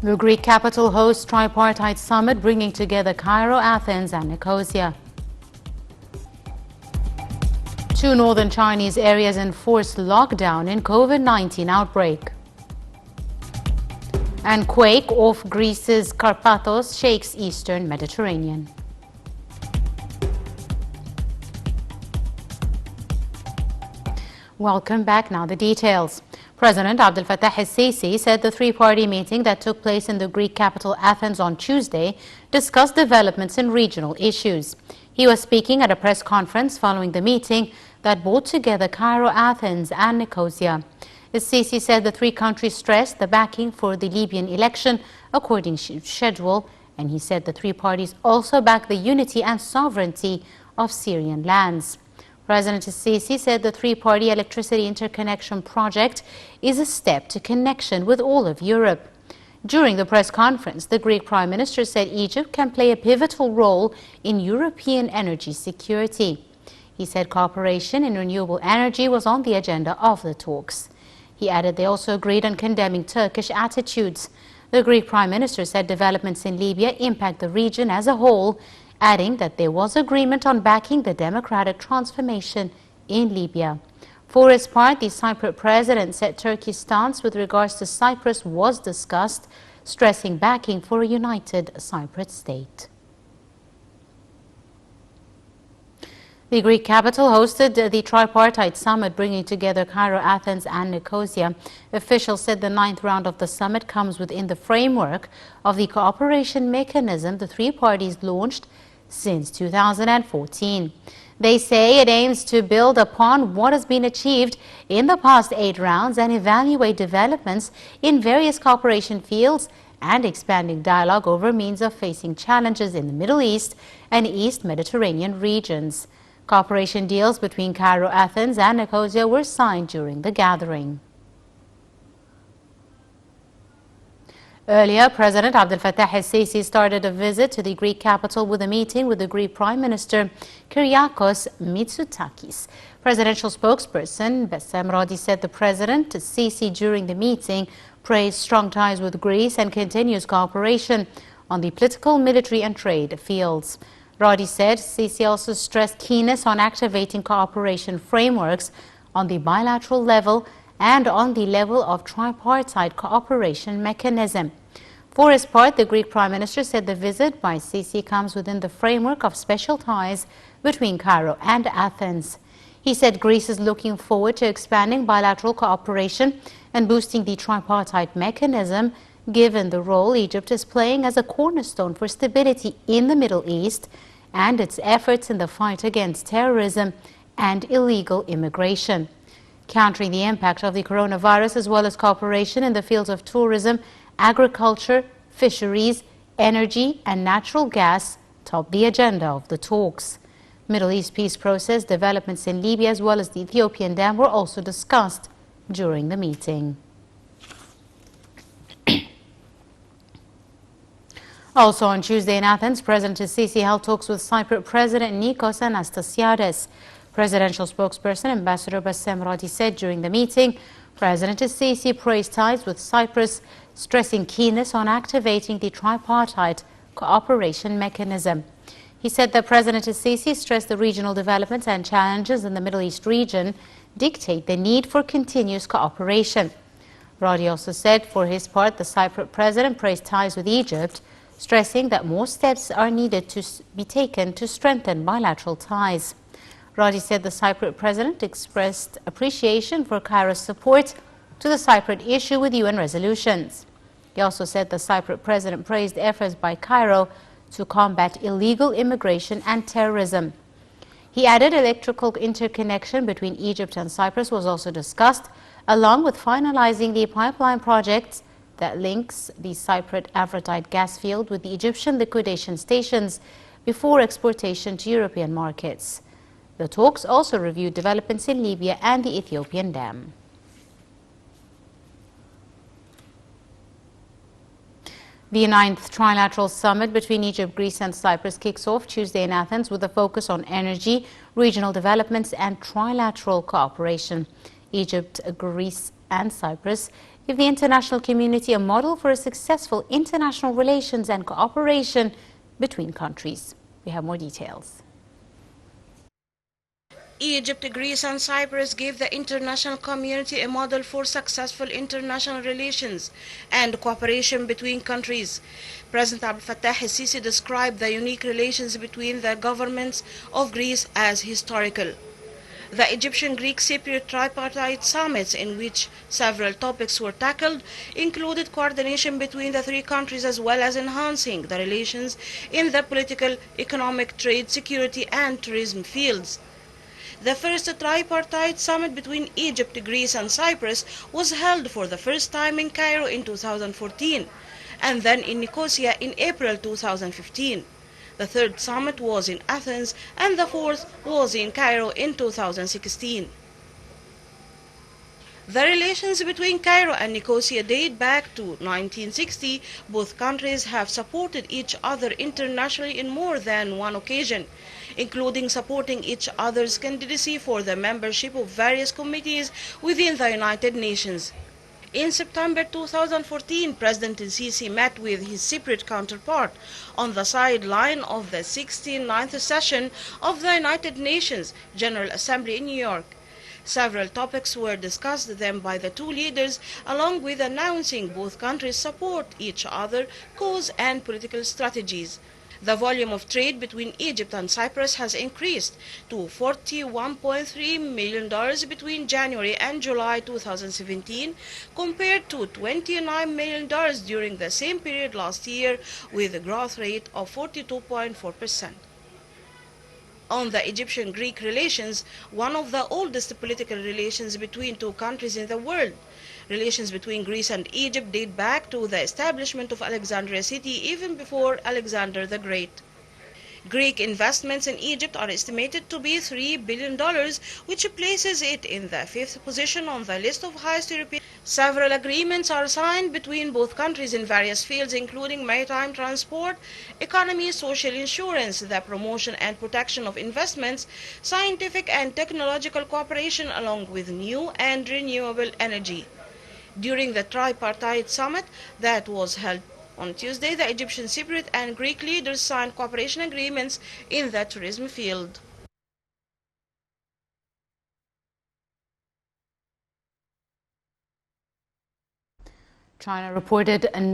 The Greek capital hosts tripartite summit bringing together Cairo, Athens and Nicosia. 2 northern Chinese areas enforce lockdown in COVID-19 outbreak. And quake off Greece's Karpathos shakes eastern Mediterranean. Welcome back. Now the details. President Abdel Fattah el-Sisi said the three-party meeting that took place in the Greek capital Athens on Tuesday discussed developments in regional issues. He was speaking at a press conference following the meeting that brought together Cairo, Athens and Nicosia. El-Sisi said the three countries stressed the backing for the Libyan election according to schedule, and he said the three parties also back the unity and sovereignty of Syrian lands. President el-Sisi said the three-party electricity interconnection project is a step to connection with all of Europe. During the press conference, the Greek Prime Minister said Egypt can play a pivotal role in European energy security. He said cooperation in renewable energy was on the agenda of the talks. He added they also agreed on condemning Turkish attitudes. The Greek Prime Minister said developments in Libya impact the region as a whole, adding that there was agreement on backing the democratic transformation in Libya. For its part, the Cypriot president said Turkey's stance with regards to Cyprus was discussed, stressing backing for a united Cypriot state. The Greek capital hosted the tripartite summit bringing together Cairo, Athens and Nicosia. Officials said the 9th round of the summit comes within the framework of the cooperation mechanism the three parties launched since 2014. They say it aims to build upon what has been achieved in the past 8 rounds and evaluate developments in various cooperation fields and expanding dialogue over means of facing challenges in the Middle East and East Mediterranean regions. Cooperation deals between Cairo, Athens and Nicosia were signed during the gathering. Earlier, President Abdel Fattah el-Sisi started a visit to the Greek capital with a meeting with the Greek Prime Minister Kyriakos Mitsotakis. Presidential spokesperson Bassem Radi said the President el-Sisi during the meeting praised strong ties with Greece and continuous cooperation on the political, military and trade fields. Radi said Sisi also stressed keenness on activating cooperation frameworks on the bilateral level and on the level of tripartite cooperation mechanism. For his part, the Greek Prime Minister said the visit by Sisi comes within the framework of special ties between Cairo and Athens. He said Greece is looking forward to expanding bilateral cooperation and boosting the tripartite mechanism, given the role Egypt is playing as a cornerstone for stability in the Middle East and its efforts in the fight against terrorism and illegal immigration. Countering the impact of the coronavirus as well as cooperation in the fields of tourism, agriculture, fisheries, energy and natural gas topped the agenda of the talks. Middle East peace process, developments in Libya as well as the Ethiopian dam were also discussed during the meeting. Also on Tuesday in Athens, President el-Sisi held talks with Cypriot President Nikos Anastasiades. Presidential spokesperson Ambassador Bassem Radi said during the meeting, President el-Sisi praised ties with Cyprus, stressing keenness on activating the tripartite cooperation mechanism. He said that President el-Sisi stressed the regional developments and challenges in the Middle East region dictate the need for continuous cooperation. Radi also said, for his part, the Cypriot president praised ties with Egypt, stressing that more steps are needed to be taken to strengthen bilateral ties. Radi said the Cypriot president expressed appreciation for Cairo's support to the Cypriot issue with UN resolutions. He also said the Cypriot president praised efforts by Cairo to combat illegal immigration and terrorism. He added electrical interconnection between Egypt and Cyprus was also discussed, along with finalizing the pipeline projects that links the Cypriot Aphrodite gas field with the Egyptian liquidation stations before exportation to European markets. The talks also reviewed developments in Libya and the Ethiopian dam. The 9th trilateral summit between Egypt, Greece and Cyprus kicks off Tuesday in Athens with a focus on energy, regional developments and trilateral cooperation. Egypt, Greece and Cyprus give the international community a model for a successful international relations and cooperation between countries. We have more details. Egypt, Greece and Cyprus gave the international community a model for successful international relations and cooperation between countries. President Abdel Fattah el-Sisi described the unique relations between the governments of Greece as historical. The Egyptian-Greek Cypriot tripartite summits, in which several topics were tackled, included coordination between the three countries as well as enhancing the relations in the political, economic, trade, security and tourism fields. The first tripartite summit between Egypt, Greece and Cyprus was held for the first time in Cairo in 2014 and then in Nicosia in April 2015. The third summit was in Athens and the fourth was in Cairo in 2016. The relations between Cairo and Nicosia date back to 1960. Both countries have supported each other internationally in more than one occasion, including supporting each other's candidacy for the membership of various committees within the United Nations. In September 2014, President el-Sisi met with his Cypriot counterpart on the sideline of the 69th session of the United Nations General Assembly in New York. Several topics were discussed then by the two leaders, along with announcing both countries support each other's cause and political strategies. The volume of trade between Egypt and Cyprus has increased to $41.3 million between January and July 2017, compared to $29 million during the same period last year, with a growth rate of 42.4%. On the Egyptian-Greek relations, one of the oldest political relations between two countries in the world. Relations between Greece and Egypt date back to the establishment of Alexandria city even before Alexander the Great. Greek investments in Egypt are estimated to be $3 billion, which places it in the fifth position on the list of highest European. Several agreements are signed between both countries in various fields, including maritime transport, economy, social insurance, the promotion and protection of investments, scientific and technological cooperation, along with new and renewable energy. During the tripartite summit that was held on Tuesday, the Egyptian, Cypriot and Greek leaders signed cooperation agreements in the tourism field. China reported